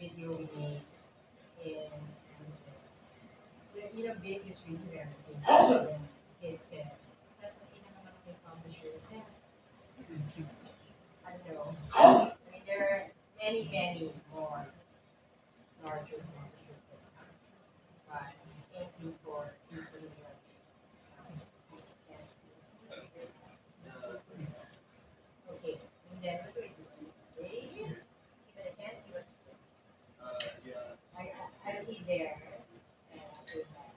video we made in big is really very big. And it said, sasabihin na naman ng publishers, I don't know. I mean, there are many, many more larger publishers than us. But thank you for including your okay. And then what do we do? See what I can see what I see there. And after that.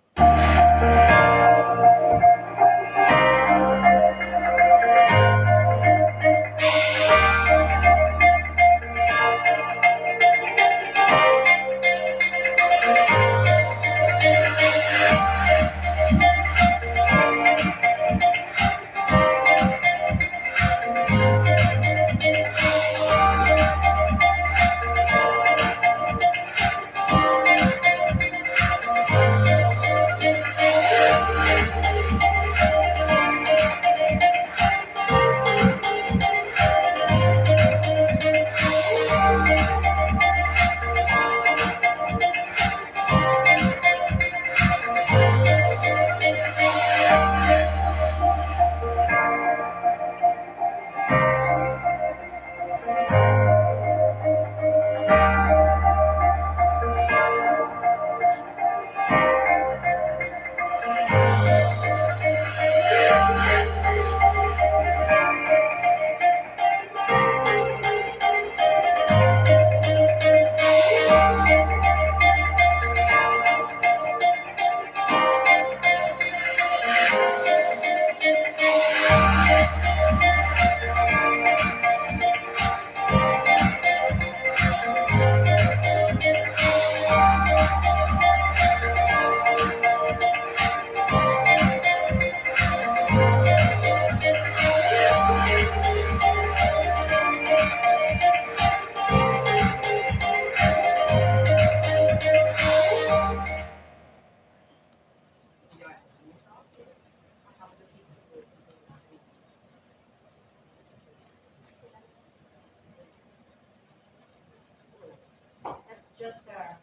That's just a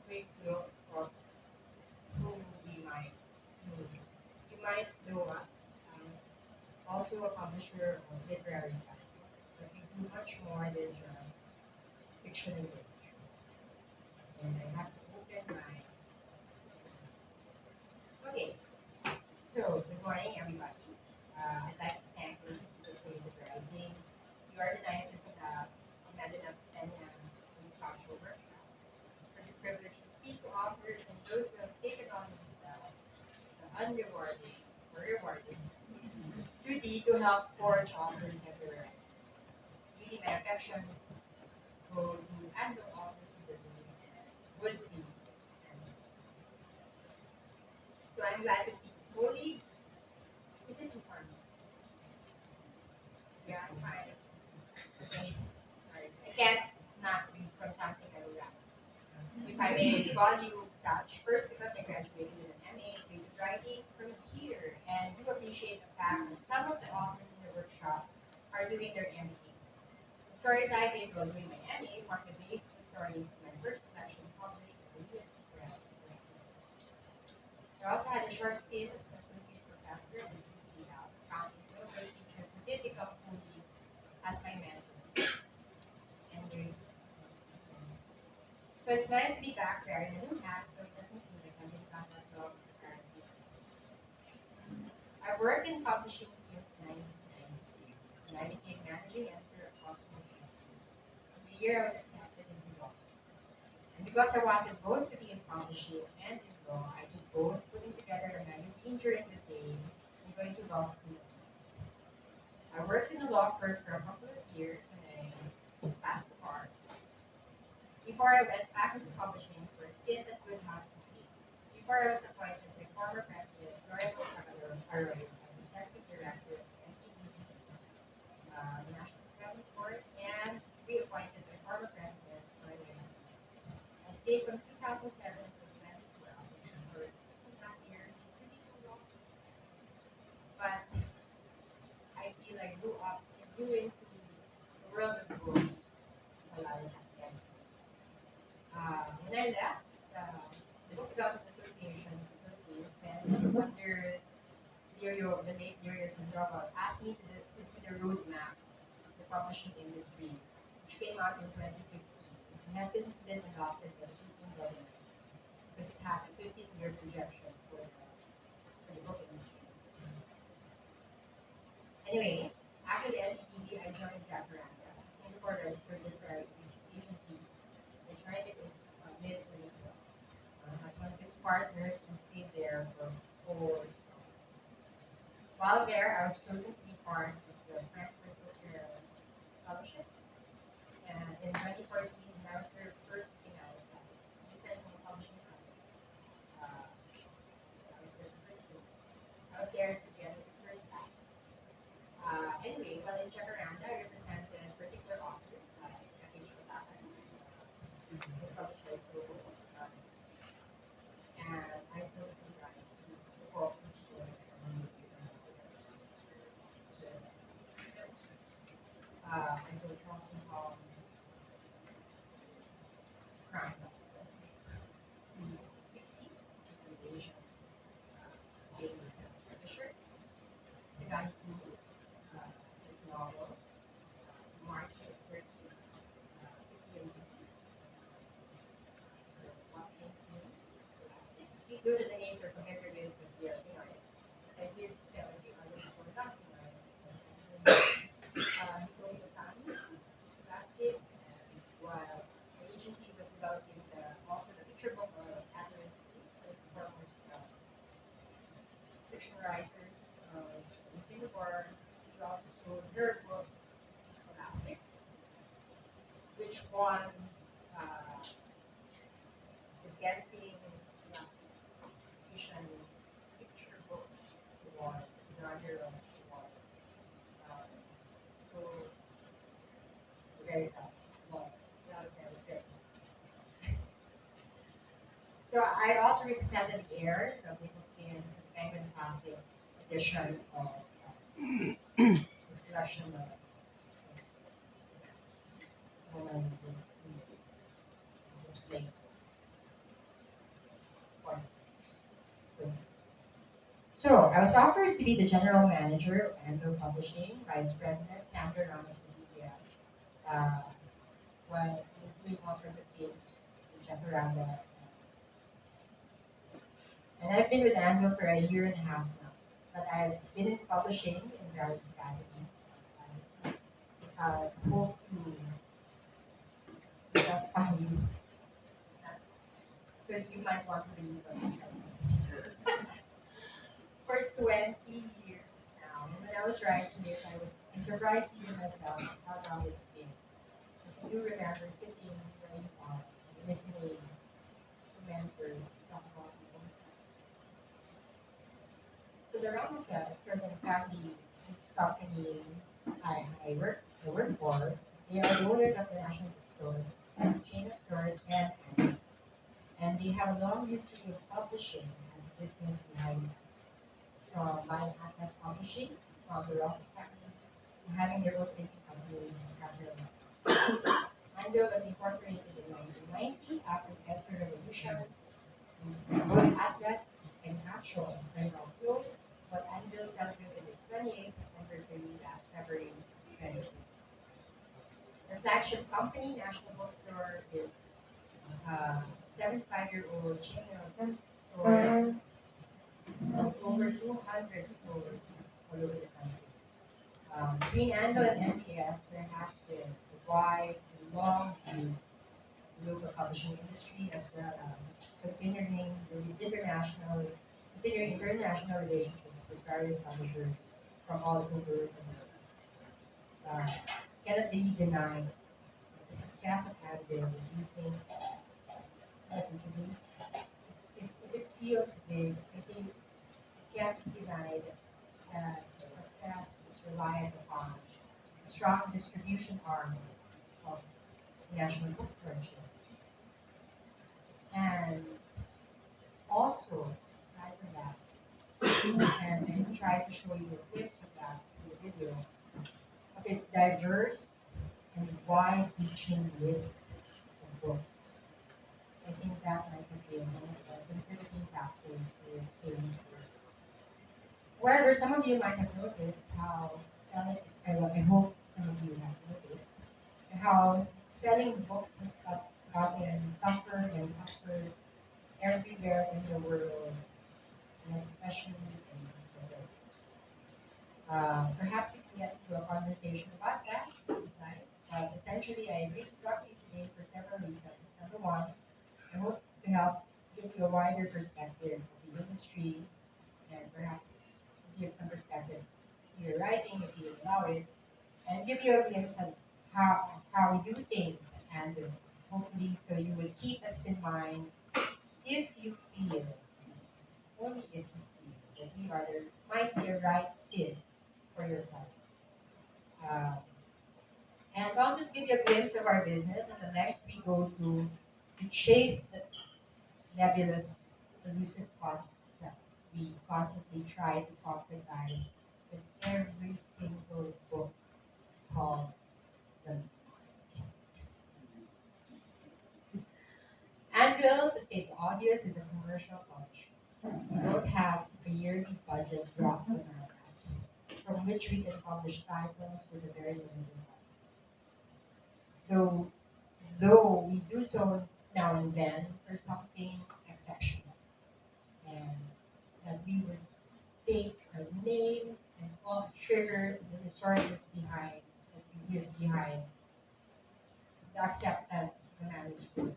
quick look of who we might know. You might know us as also a publisher of literary titles, but we do much more than just fiction and literature. And I have to open my. Okay, so good morning, everybody. I'd like to thank those of you for the browsing. You are the organizers of the Imagine and Cultural Workshop. For this privilege to speak to authors and those who have taken on themselves the unrewarding or rewarding duty to help forge authors everywhere. Really, my affections go to ANVIL authors in the would be. So I'm glad to speak to colleagues. Is it too far? Yeah, it's fine. Okay. Sorry. I can't not read from something I wrote. If I may value such, first because I graduated with an MA in creative writing from here, and do appreciate the fact that some of the authors in the workshop are doing their MA. The stories I did while doing my MA mark the base of the stories in my first collection published in the US Press. I also had a short stint as an associate professor at UCL, counting some of those teachers who did become colleagues as my mentors. And so it's nice to be back wearing a new hat, though it doesn't feel like I've been gone that long apparently. I've worked in publishing since 1990, and I became managing editor of Cosmo. The year I was accepted into law school. And because I wanted both to be in publishing and in law, I did both, putting together a magazine during the day and going to law school. I worked in a law firm for a couple of years when I passed the bar. Before I went back into publishing for a stint at Good House Cafe. Before I was appointed by former President Flores as Executive Director of NPDB, the National Development Board, and reappointed by former President Flores. I stayed from 2007 to 2012 for 6.5 years. It's really too long. But I feel I grew up and grew into the world of books while I was at them. asked me to do the roadmap of the publishing industry, which came out in 2015 and has since been adopted by the Philippine government because it had a 15-year projection for the book industry. Anyway, after the NEDB, I joined Jacaranda, a Singapore registered literary agency that joined it in mid-2012 as one of its partners and stayed there for 4 years. While there, I was chosen to be part of the Frankfurt Book Fair Fellowship, and in 2014, I was their first finalist at independent publishing company. I was there the first year. I was there to get the first batch. Anyway, while in Jacaranda, I represented particular authors like F.H. Patakan, his publisher, so, and I sold the rights to the book, which was I sold Charleston Hall's crime novel, Pixie, which is an Asian based publisher. Sagani Foods, his novel, Market 30, Sophia Lee, What Makes Me, Scholastic. Those are the names are familiar with because they are Pinoys. I did sell the others who are not Pinoys. Nicole Yotani, Scholastic, and while the agency was developing also the picture book of Catherine Lee, the foremost fiction writers in Singapore. She also sold her book, Scholastic, which won the Genting Scholastic Fiction Picture Book Award, the inaugural award. Um, so, very tough. Well, that was very tough. So I also represented the heirs of the Penguin Classics edition of this collection of women display points. So I was offered to be the general manager of ANVIL Publishing by its president, Sandra Ramos Padilla, while doing all sorts of things in Jacaranda. And I've been with ANVIL for a year and a half now, but I've been in publishing in various capacities. I hope to justify you. So you might want to believe on my for 20 years now. And when I was writing this, I surprised even myself how long it's been. Because I do remember sitting where you are, listening to mentors talk about people's lives. So the Ramos is a certain family whose company I work for. They are the owners of the National Bookstore, chain of stores, and they have a long history of publishing as a business behind them. From buying Atlas Publishing from the Ross's family to having their own printing company, Capital Books. ANVIL was incorporated in 1990 after the EDSA revolution. Both Atlas and Actual are now closed, but ANVIL celebrated its 28th anniversary last February 2020. The flagship company, National Bookstore, is a 75-year-old chain of stores of over 200 stores all over the country. Between ANVIL and NPS, there has been a wide and long view local publishing industry as well as continuing international relationships with various publishers from all over the world. Cannot really deny the success of ANVIL. Do you think, as introduced, if it feels big, I think it can't be denied that the success is reliant upon a strong distribution arm of the National Bookstore chain. And also, aside from that, and I try to show you clips of that in the video, of its diverse and wide-reaching list of books. I think that might be one of the contributing factors to its staying power. However, some of you might have noticed how selling, I hope some of you have noticed, how selling books has gotten tougher and tougher everywhere in the world, and especially in the Philippines. Perhaps we can get into a conversation about that, right? Essentially, I agreed to talk to you today for several reasons. Number one, I hope to help give you a wider perspective of the industry and perhaps give some perspective to your writing if you allow it, and give you a glimpse of how we do things and hopefully so you would keep us in mind if you feel, only if you feel, that we are the, might be a right fit for your project. Um, and also to give you a glimpse of our business and the lengths we go to chase the nebulous, elusive concept we constantly try to concretize with every single book called the ANVIL, to state the obvious, is a commercial publisher. We don't have a yearly budget dropped on our laps, from which we can publish titles with a very limited audience. Though we do so now and then for something exceptional, and that we would stake our name and all trigger the resources behind that exist behind the acceptance of the manuscript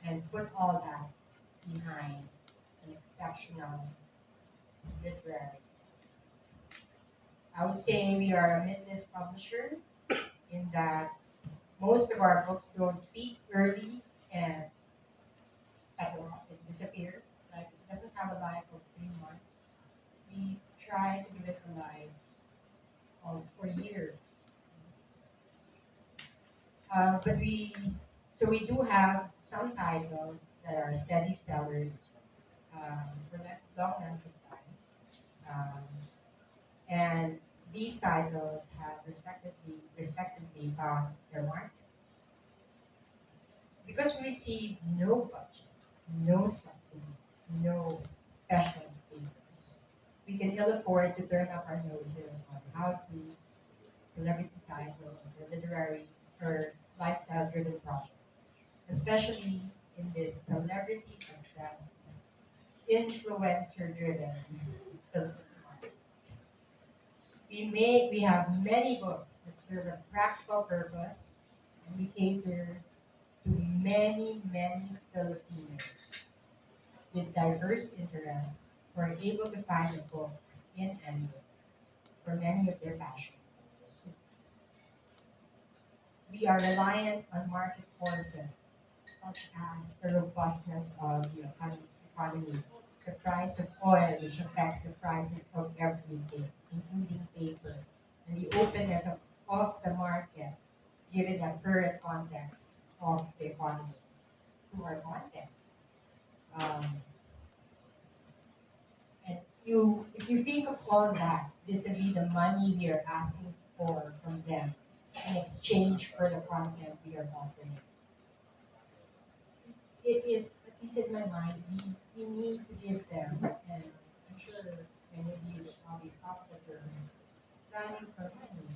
and put all that behind an exceptional literary. I would say we are a mid-list publisher in that most of our books don't peak early and at all, it disappears. Like it doesn't have a life of 3 months. We try to give it a life of for years. But we do have some titles that are steady sellers for that long lengths of time. Um, and these titles have respectively found their markets. Because we receive no budgets, no subsidies, no special favors, we can ill afford to turn up our noses on how-tos, celebrity titles, or literary or lifestyle-driven projects, especially in this celebrity-obsessed, influencer-driven Philippine market. We have many books that serve a practical purpose, and we cater to many, many Filipinos with diverse interests who are able to find a book in any book for many of their passions and pursuits. We are reliant on market forces such as the robustness of the economy, the price of oil, which affects the prices of everything, including paper, and the openness of the market, given the current context of the economy to our content. Um, and if you think of all that vis-a-vis the money we are asking for from them in exchange for the content we are offering, it at least in my mind, we need to give them, and I'm sure many of you will probably stop the term, value for money,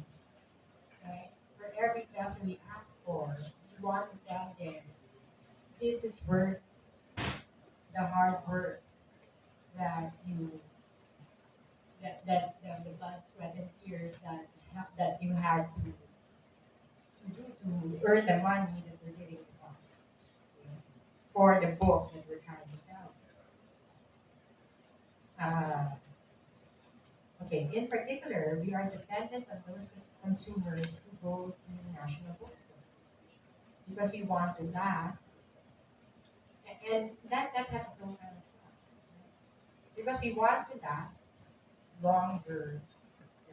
right? For every peso we ask for, we want to tell them this is worth the hard work that you the blood, sweat, and tears that you had to do to earn the money that we're giving to us, you know, for the book that we're trying to sell. Uh, okay, in particular, we are dependent on those consumers who go to national bookstores because we want to last, and that has a profile as well, right? Because we want to last longer,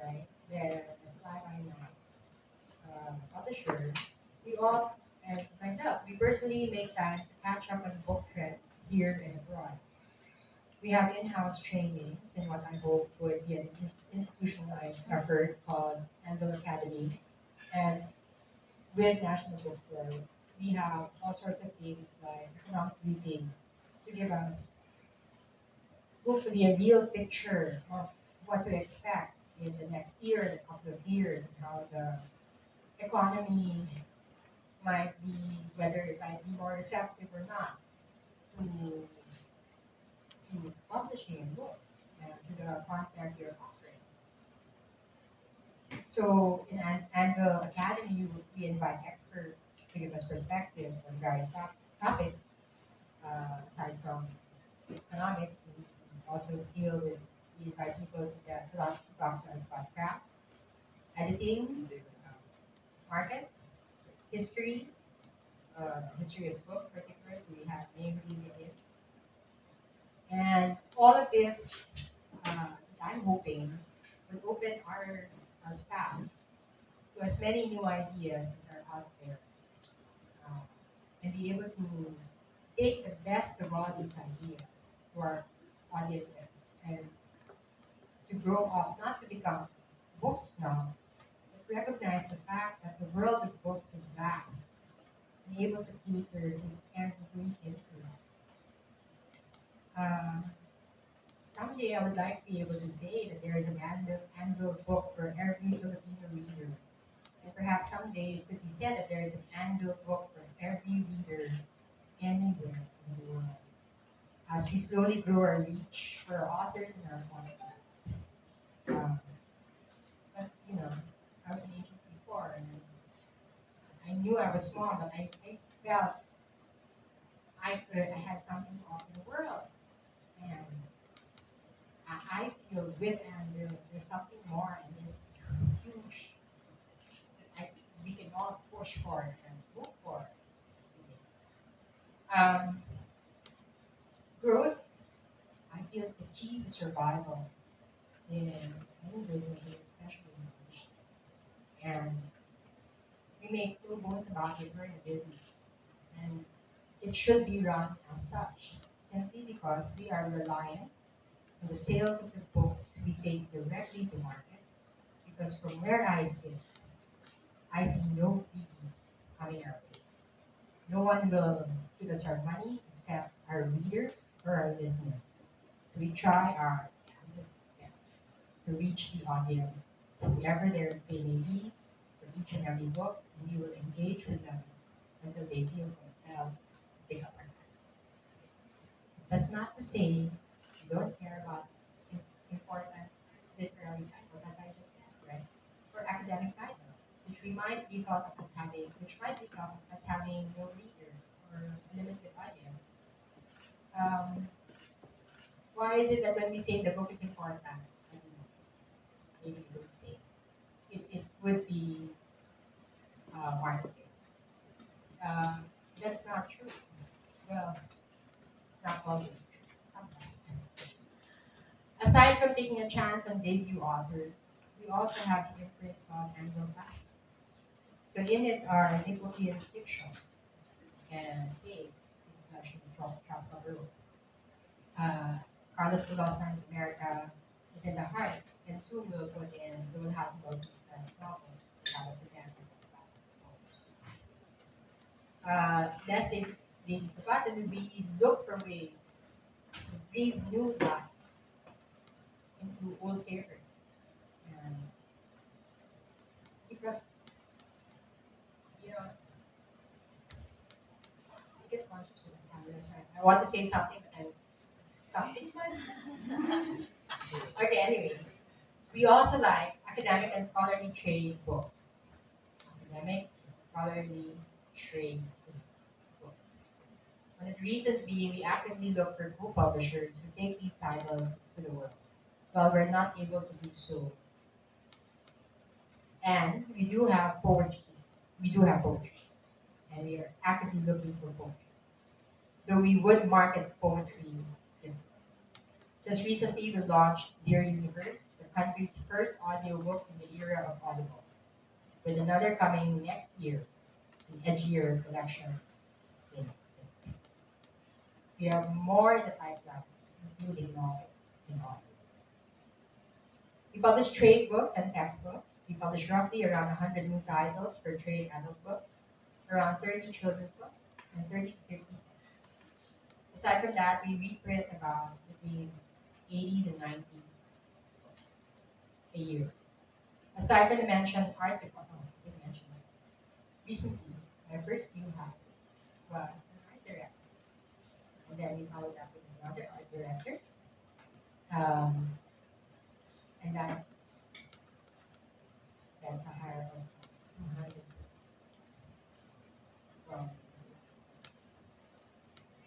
right? The fly by night publisher, we all, and myself, we personally make time to catch up on book trends here and abroad. We have in-house trainings in what I hope would be an institutionalized effort called ANVIL Academy. And with National Bookstore, we have all sorts of things like economic briefings to give us hopefully a real picture of what to expect in the next year, the couple of years, and how the economy might be, whether it might be more receptive or not to, to publishing books and to the content you're offering. So in an annual academy, we invite experts to give us perspective on various topics, aside from economic. We also deal with, we invite people to talk to us about craft, editing, markets, history, history of the book particulars. We have name reading, and all of this, as I'm hoping, would open our staff to as many new ideas that are out there, uh, and be able to take the best of all these ideas to our audiences and to grow up, not to become book snobs, but recognize the fact that the world of books is vast and able to cater to every interest. Um, Someday I would like to be able to say that there is an annual book for every Filipino reader. And perhaps someday it could be said that there is an annual book for every reader anywhere in the world. As we slowly grow our reach for our authors and our content. Um, but, I was an agent before, and I knew I was small, but I felt I had something to offer the world. And I feel with and there's something more, and there's huge that we can all push for and look for. Um, Growth, I feel, is the key to survival in any business, and especially in fish. And we make no bones about it, we're in a business. And it should be run as such, simply because we are reliant on the sales of the books we take directly to market. Because from where I sit, I see no freebies coming our way. No one will give us our money except our readers or our listeners. So we try our damnedest best to reach the audience, whoever they may be, for each and every book, and we will engage with them until they feel compelled to pick up our titles. That's not to say we don't care about important literary titles, as I just said, right? For academic titles, which we might be thought of as having, which might be thought of as having no reader or a limited audience. Um, why is it that when we say the book is important, and maybe we would say it would be marketing? Um, that's not true. Well, not always true. Sometimes. Aside from taking a chance on debut authors, we also have the imprint on annual classics. So in it are Nicola's fiction and Hayes, International Tropical Road. Carlos Bulosan's America is in the heart, and soon we'll have Bautista's novels that I was again lest they forgotten, we look for ways to breathe new life into old favorites. And because, I get conscious with the camera, so I want to say something, but I'm stopping myself. Okay, anyways. We also like academic and scholarly trade books. Academic and scholarly trade books. One of the reasons being we actively look for book publishers who take these titles to the world. While we're not able to do so. And we do have poetry. We do have poetry. And we are actively looking for poetry. Though we would market poetry differently. Just recently, we launched Dear Universe, the country's first audiobook in the era of Audible, with another coming next year, an edgier collection. In We have more in the pipeline, including novels and audio. We publish trade books and textbooks. We publish roughly around 100 new titles for trade adult books, around 30 children's books, and 30 to 50 textbooks. Aside from that, we reprint about between 80 to 90 books a year. Aside from the mentioned article, oh, I didn't mention that. Recently, my first few hires was an art director, and then we followed up with another art director, um, and that's a hire of 200% from,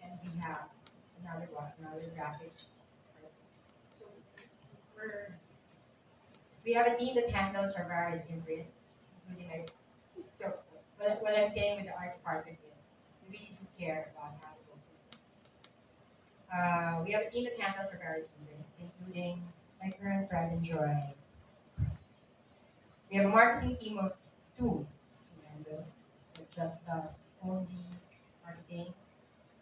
and we have another one, another graphic artist. So we're we have a team that handles our various imprints, including like, so what I'm saying with the art department is we really do care about how it goes. We have a team that handles our various imprints, including my current pride and joy. We have a marketing team of two, remember, that just does only marketing,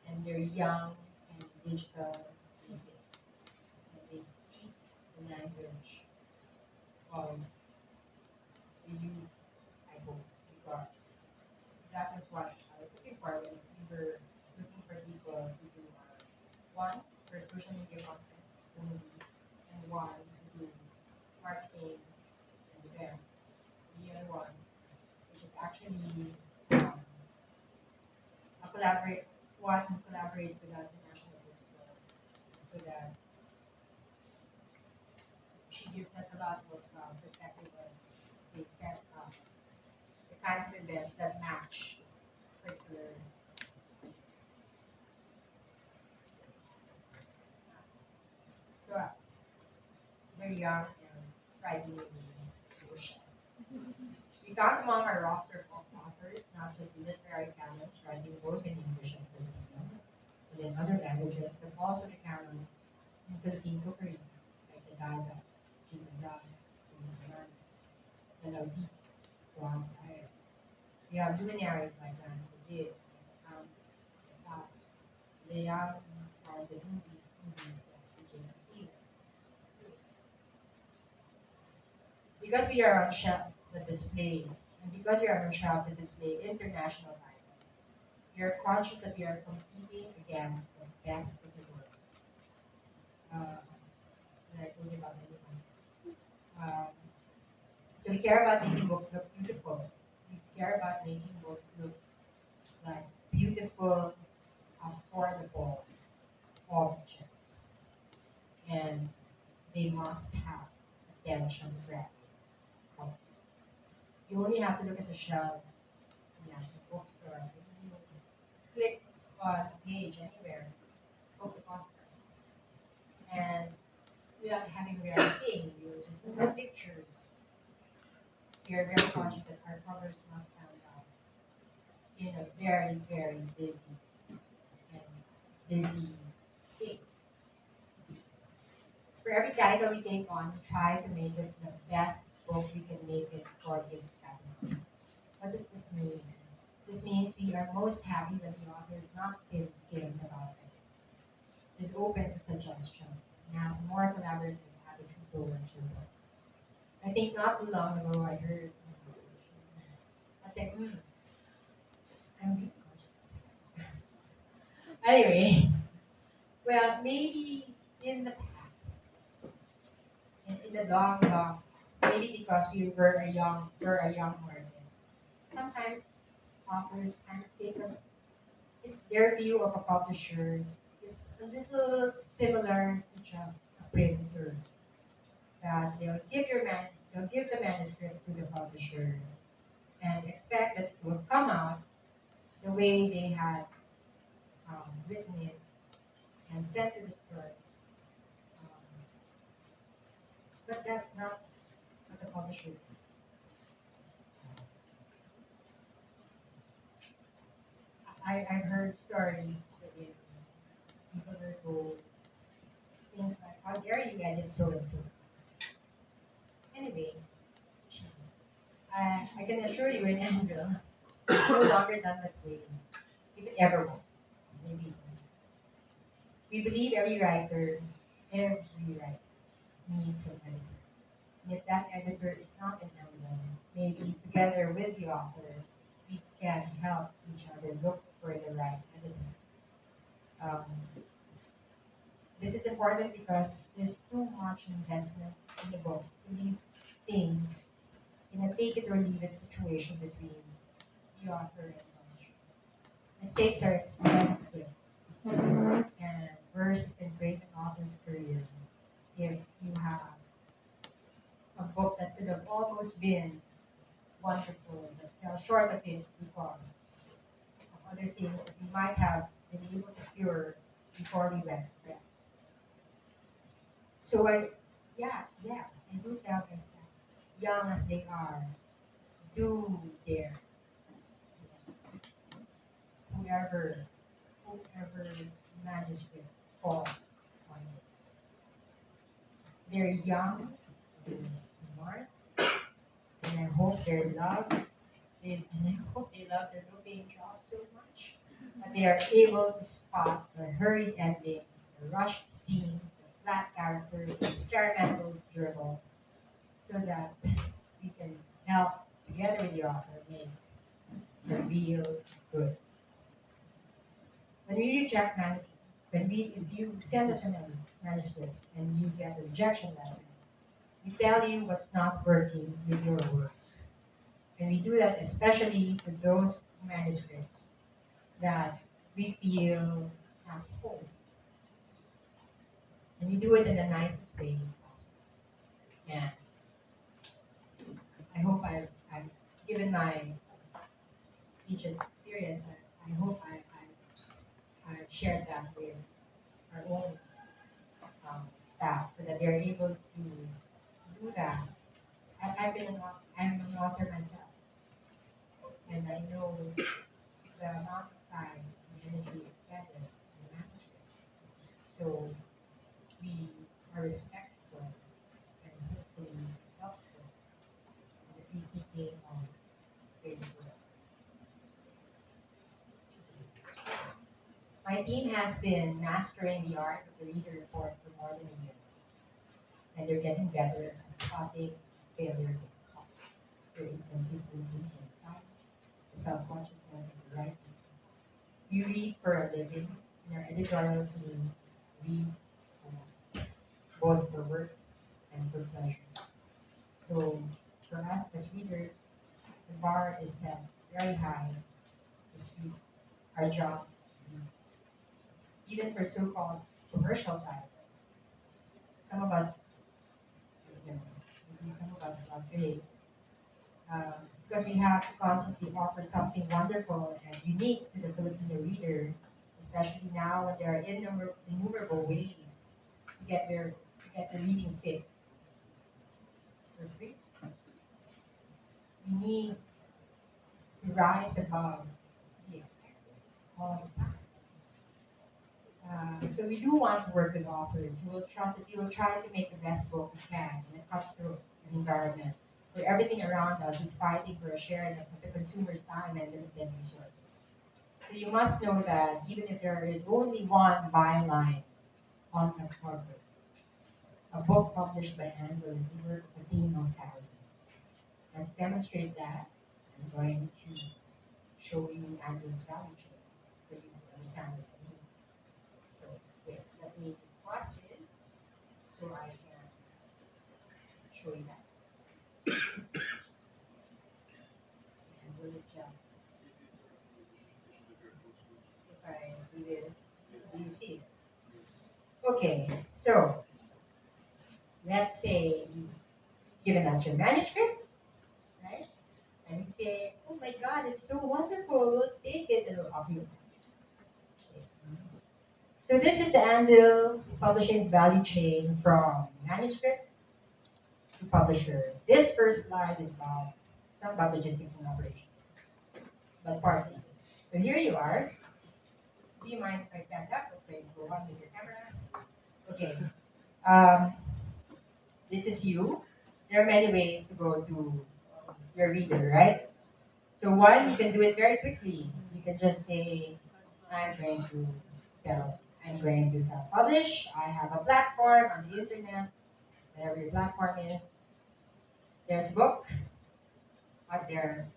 and they're young and digital natives, and they speak the language of the youth, I hope, because that was what I was looking for when we were looking for people to do one for social media content, solely, and one to do marketing and events. The other one, which is actually um, a collaborate one who collaborates with us in National Bookstore, so that she gives us a lot of perspective of, say, the kinds of events that match particular audiences. So very young and thriving in social. We count among our roster of authors not just literary talents writing both in English and Filipino, and in other languages, but also the talents in Philippine cookery, like the Dazas, Jim Gonzalez, the Hernandez, the Lauditos, Juan Tayo. We have luminaries like Nan David, um, the young and the movies like Jane Aquino. So, because we are on shelves that display, and because we are on shelves that display international titles, we are conscious that we are competing against the best of the world. Uh, and I told you about many times. So we care about making books look beautiful. We care about making books look like beautiful, affordable objects, and they must have attention grabbing copies. You only have to look at the shelves in National Bookstore. You just click on a page anywhere, book the poster, and without having to read anything, you just look at pictures. We are very conscious that our covers must stand out in a very, very busy and busy space. For every title we take on, we try to make it the best book we can make it for its category. What does this mean? This means we are most happy that the author is not thin-skinned about ethics, is open to suggestions, and has a more collaborative attitude towards her book. I think not too long ago I heard, I think, I'm being conscious. Anyway, well, maybe in the past, in the long, long past, maybe because we're a young market, sometimes authors kind of take their view of a publisher is a little similar to just a printer. That they'll give the manuscript to the publisher and expect that it will come out the way they had written it and sent to the stores. Um, but that's not what the publisher does. I've heard stories where people are told things like, "How dare you edit so and so?" Anyway, I can assure you in ANVIL, it's no longer done that way. If it ever was, maybe it was. We believe every writer needs an editor. And if that editor is not an ANVIL, maybe together with the author, we can help each other look for the right editor. Um, This is important because there's too much investment in the book to leave things in a take it or leave it situation between the author and publisher. Mistakes are expensive, and first it can break an author's career if you have a book that could have almost been wonderful but fell short of it because of other things that we might have been able to cure before we went to press. So yes, I do tell my staff, young as they are, do their whoever whoever's manuscript falls on it. They're young, they're smart, and I hope they're loved. And I hope they love their low-paying job so much that they are able to spot the hurried endings, the rushed scenes, the flat characters, the experimental dribble, so that we can help together with the author make the real good. When we reject manuscripts, if you send us your manuscripts and you get a rejection letter, we tell you what's not working with your work. And we do that especially to those manuscripts that we feel has hope. And we do it in the nicest way possible. And I hope I've given my teaching experience. I hope I've shared that with our own staff so that they're able to do that. I'm an author myself, and I know the amount of time and energy expended in the manuscript. So we are respectful and hopefully helpful in the PPK on Facebook. My team has been mastering the art of the reader report for more than a year, and they're getting better at spotting failures in thought, their inconsistencies in style, the self-consciousness of the writing. We read for a living, and our editorial team reads a lot, both for work and for pleasure. So for us as readers, the bar is set very high this week. Our job is to read, even for so-called commercial titles. Some of us, you know, maybe some of us love big, because we have to constantly offer something wonderful and unique to the Filipino reader, especially now when there are innumerable ways to get the reading fix for free. We need to rise above the expected all the time. So we do want to work with authors who will trust that you will try to make the best book we can in a cutthroat environment where everything around us is fighting for a share of the consumer's time and limited resources. So you must know that even if there is only one byline on the cover, a book published by ANVIL is the work of a team of thousands. And to demonstrate that, I'm going to show you ANVIL's value chain for you to understand what I mean. So wait, let me just pause this so I can show you that. And will it just, if I do this, do you see it? Okay, so let's say you've given us your manuscript, right? And you say, oh my God, it's so wonderful, we'll take it, and we'll offer you. Okay. So this is the ANVIL Publishing's value chain from manuscript to publisher. This first slide is about, not about logistics and operations, but partly. So here you are. Do you mind if I stand up? Let's wait for one with your camera. Okay. Um, this is you. There are many ways to go to your reader, right? So one, you can do it very quickly. You can just say, I'm going to self-publish. I have a platform on the internet, whatever your platform is. There's a book out there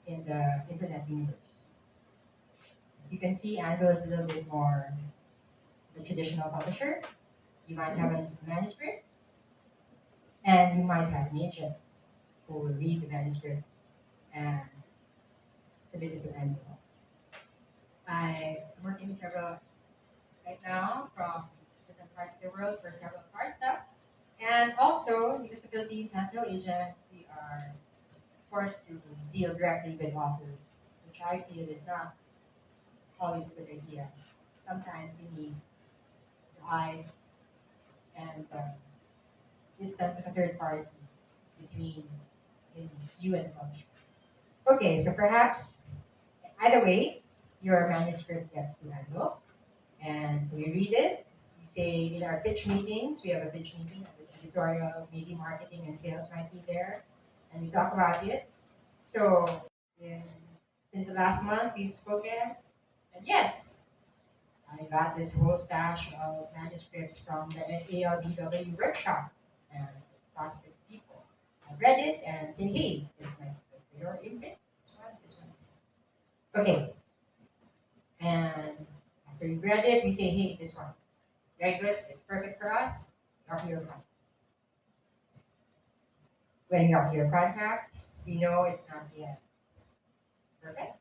in the internet universe. As you can see, ANVIL is a little bit more the traditional publisher. You might have a manuscript, and you might have an agent who will read the manuscript and submit it to ANVIL. I'm working with several right now from different parts of the world for several of our stuff. And also, because the Philippines has no agent, we are forced to deal directly with authors, which I feel is not always a good idea. Sometimes you need the eyes and distance of a third party between you and the publisher. Okay, so perhaps either way, your manuscript gets to ANVIL, and so we read it. We say in our pitch meetings, we have a pitch meeting, editorial, maybe marketing and sales might be there, and we talk about it. So in, since the last month we've spoken, and yes, I got this whole stash of manuscripts from the ALBW workshop and lots of people. I read it and said, hey, this might be good for your imprint. This one, this one, this one. Okay. And after we read it, we say, hey, this one. Very good. It's perfect for us. Offer your contract. When we offer your contract, we know it's not yet perfect.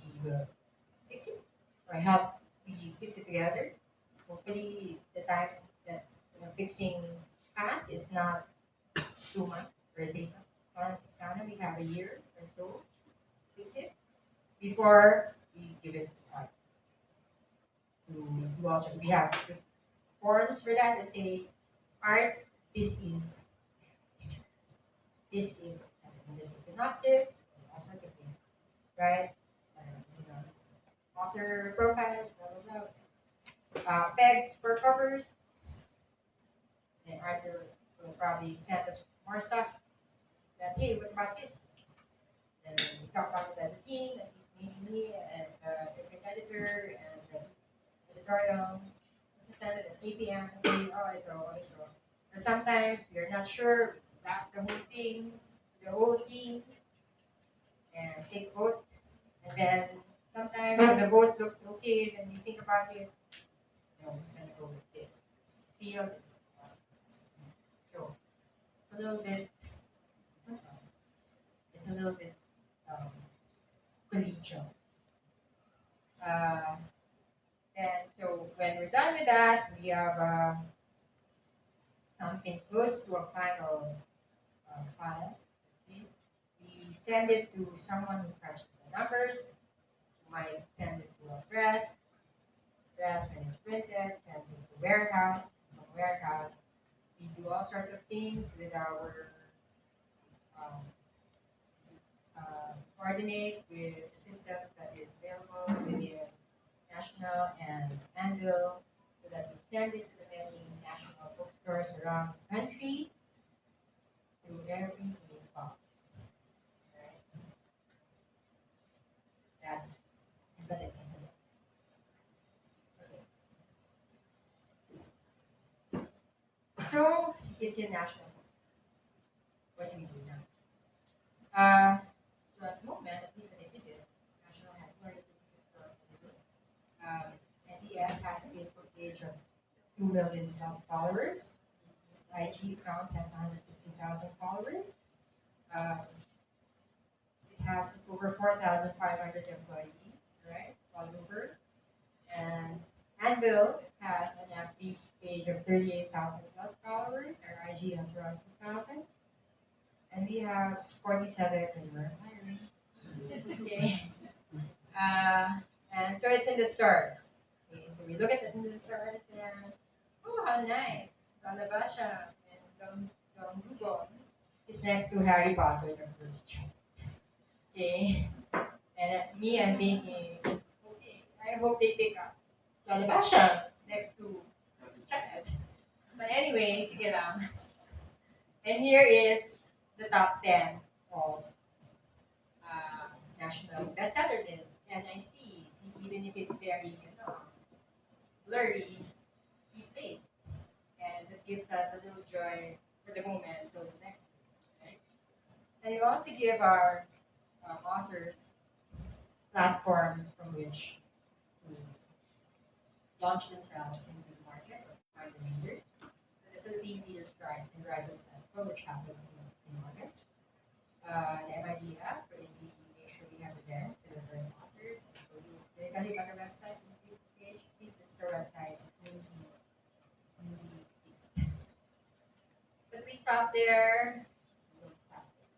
We will fix it or help we fix it together. Hopefully, the time that fixing pass is not 2 months or 3 months. Sana, we have a year or so to fix it before we give it to do also. We have forms for that. Let's say art. This is this is synopsis, all sorts of things, right? You know, author profile, blah blah blah. Pegs for covers, and Arthur will probably send us more stuff. That hey, what about this? And we talk about it as a team, and he's meeting me and the editor and the editorial assistant at 8 p.m. and say, oh, I draw. Or sometimes we are not sure, back the whole thing, the whole team, and take vote. And then sometimes when the vote looks okay, then we think about it, we're going to go with this. We feel this is the one. So it's a little bit, um, collegial. Uh, and so when we're done with that, we have something close to a final file. Let's see. We send it to someone who crunches the numbers. We might send it to a press. Press, when it's printed, sends it to warehouse. From warehouse, we do all sorts of things with our um, coordinate with the system that is available within national and ANVIL, so that we send it to the many national bookstores around the country through every means possible. Right? That's embedded, isn't it? Okay. So it's in national bookstores. What do we do now? So at the moment, at least when I did this, national had 256 stores. NDS has a Facebook page of 2 million plus followers. Its IG account has 160,000 followers. It has over 4,500 employees, right, all over. And ANVIL has an active page of 38,000 plus followers. Our IG has around 2,000. And we have 47 and we're hiring. Okay. And so it's in the stores. Okay, so we look at it in the stores and, oh, how nice. Galabasha and Dong is next to Harry Potter, the first chapter. Okay. And me, I'm thinking, okay, I hope they pick up Galabasha next to Chad. But anyway, sige lang. And here is the top 10 of national bestseller list. And I see, even if it's very, blurry, we placed. And it gives us a little joy for the moment until the next list. Right? And we also give our authors platforms from which to launch themselves into the market or find the leaders. So the Philippine Leaders Drive and Drivers Festival, which happens in August. The MIDF, where we make sure we have events to the current authors. And so you can look on our website and Facebook page. Please visit our website. It's newly fixed. But we stop there. We don't stop there.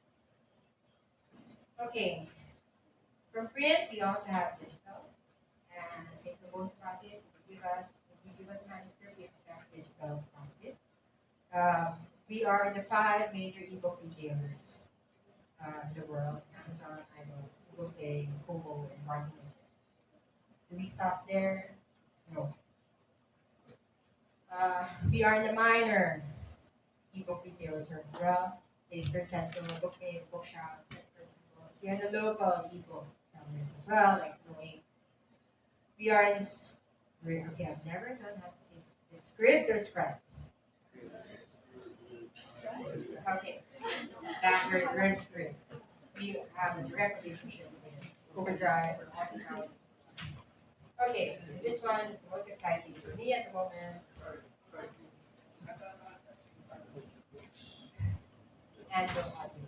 Okay. From print, we also have digital. And if the most about it, if you give us a manuscript, we expect digital copy. We are the 5 major ebook retailers in the world: Amazon, iBooks, Google Play, Kobo, and Barnes and Noble. Do we stop there? No. We are the minor ebook retailers as well. Taster Central, Book Cave, Bookshop, and Festivals. We are the local ebook sellers as well, like Noe. We are in okay, I've never done how to say this. It's script or scribe? Okay. That we're in script. We have a direct relationship with Overdrive or Arsenal. Okay, this one is the most exciting for me at the moment. Anvil Audio.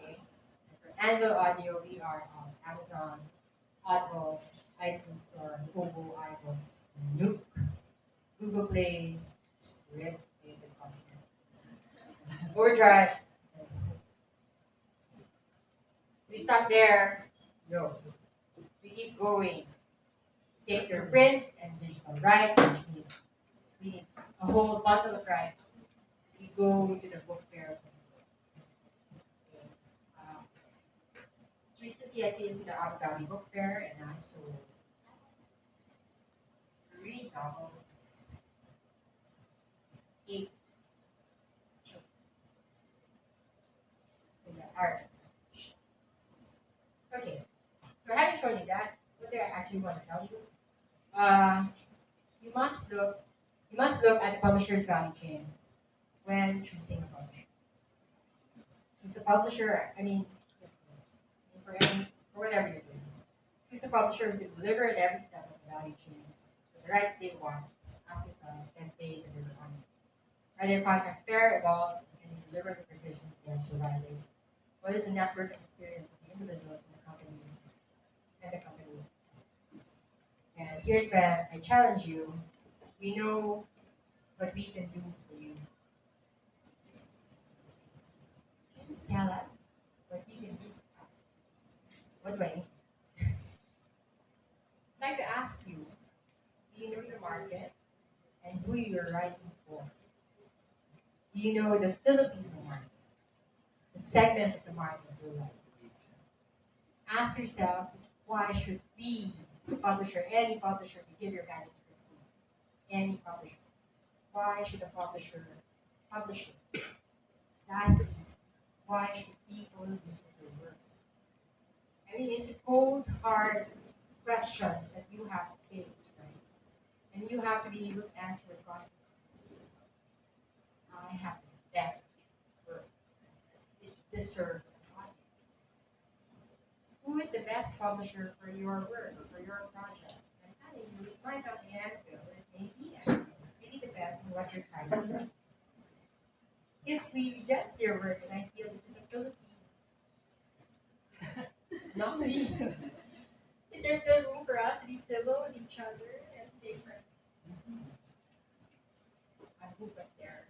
Okay. For Anvil Audio, we are on Amazon, Audible, iTunes Store, Kobo, iBooks, Nook, Google Play, Script, Save the Content, Overdrive. We stop there. No. We keep going. Take your print and digital rights, which means we need a whole bundle of rights. We go to the book fairs. Recently, I came to the Abu Dhabi Book Fair and I sold 3 novels, 8 children in the Arabic language. Okay, so having shown you that, what do I actually want to tell you? You must look at the publisher's value chain when choosing a publisher. Choose a publisher. I mean, for whatever you're doing. Choose a publisher who can deliver at every step of the value chain with the rights they want. Ask yourself, can they deliver on it? Are their contracts fair, evolved, and can they deliver the provisions they are providing? What is the network and experience of the individuals in the company and the company itself? And here's where I challenge you. We know what we can do for you. Can you tell us what we can do? What do I mean? I'd like to ask you, do you know the market and who you're writing for? Do you know the Filipino market, the segment of the market you're writing? Ask yourself, why should we, the publisher, any publisher, give your manuscript to any publisher? Why should a publisher publish it? Lastly, why should people read your work? I mean, it's cold, hard questions that you have to face, right? And you have to be able to answer the question. I have the best work. It deserves an audience. Who is the best publisher for your work or for your project? I'm telling you, it might not be ANVIL, it may be ANVIL. It depends on what you're trying to do. If we reject their work and I feel this is a Philippine, not me. Is there still room for us to be civil with each other and stay friends? I move up there.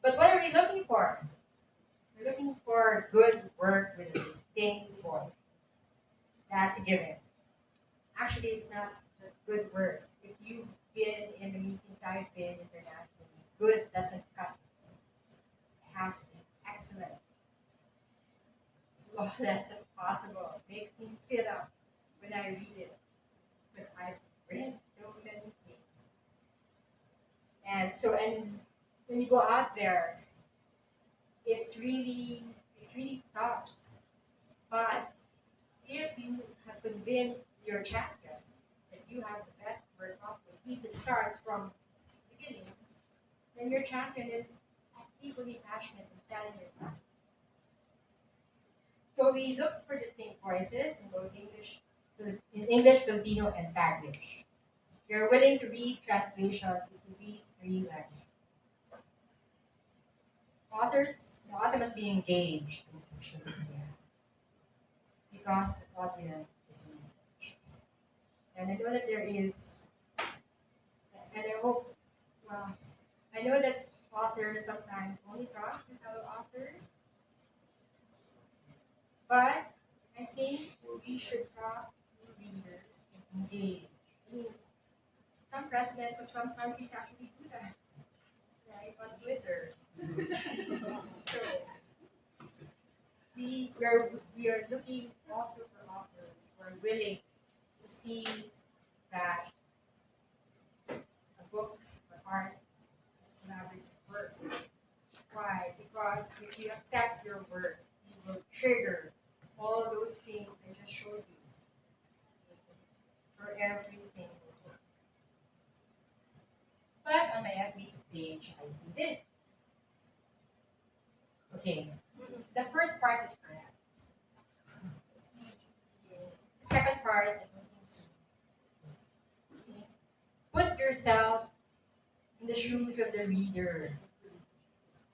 But what are we looking for? We're looking for good work with a distinct voice. That's a given. Actually, it's not just good work. If you've been in the meetings I've been internationally, good doesn't cut. It has to be excellent. Flawless as possible. It makes me sit up when I read it because I've read so many things. And when you go out there, it's really tough. But if you have convinced your champion that you have the best work possible, if it starts from the beginning, then your champion is as equally passionate in selling your stuff. So we look for distinct voices in both English, Filipino, and Taglish. You're willing to read translations into these three languages. The author must be engaged in social media because the audience is engaged. And I know that there is, and I hope, well, I know that authors sometimes only talk to fellow authors, but I think we should talk to readers and engage. I mean, some presidents of some countries actually do that, right, on Twitter. So we are looking also for authors who are willing to see that a book or art is collaborative work. Why? Because if you accept your work, you will trigger all those things I just showed you for every single book. But on my FB page, I see this. Okay, the first part is correct. The second part, I don't think so. Okay. Put yourself in the shoes of the reader,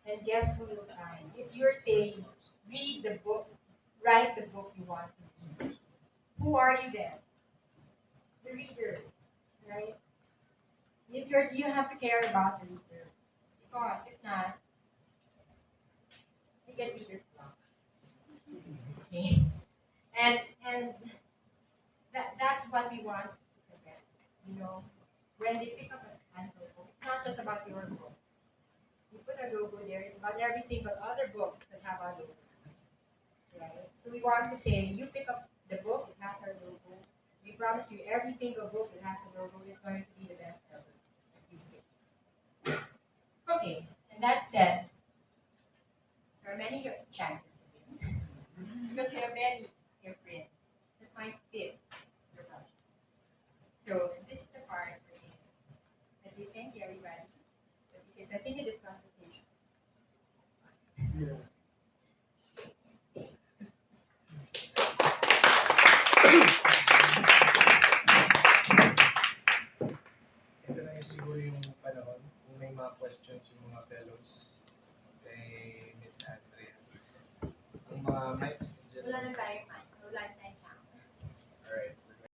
and guess who you'll find. If you're saying, read the book, write the book you want to read, who are you then? The reader, right? You have to care about the reader, because if not, you get reader's block. Okay, and that's what we want to prevent. You know, when they pick up a Android book, it's not just about your book. You put a logo there, it's about every single other books that have our logo. Right? So we want to say, you pick up the book, it has our logo. We promise you every single book that has a logo is going to be the best ever that you pick. Okay, and that said, there are many chances to win. Because you have many different that might fit your budget. So this is the part where as we thank everybody that we can continue this conversation. Yeah. Ito na yung siguro yung panahon kung may mga questions yung mga fellows kay Miss Andrea. Kung mga mics dyan. Wala na tayong mic. Wala na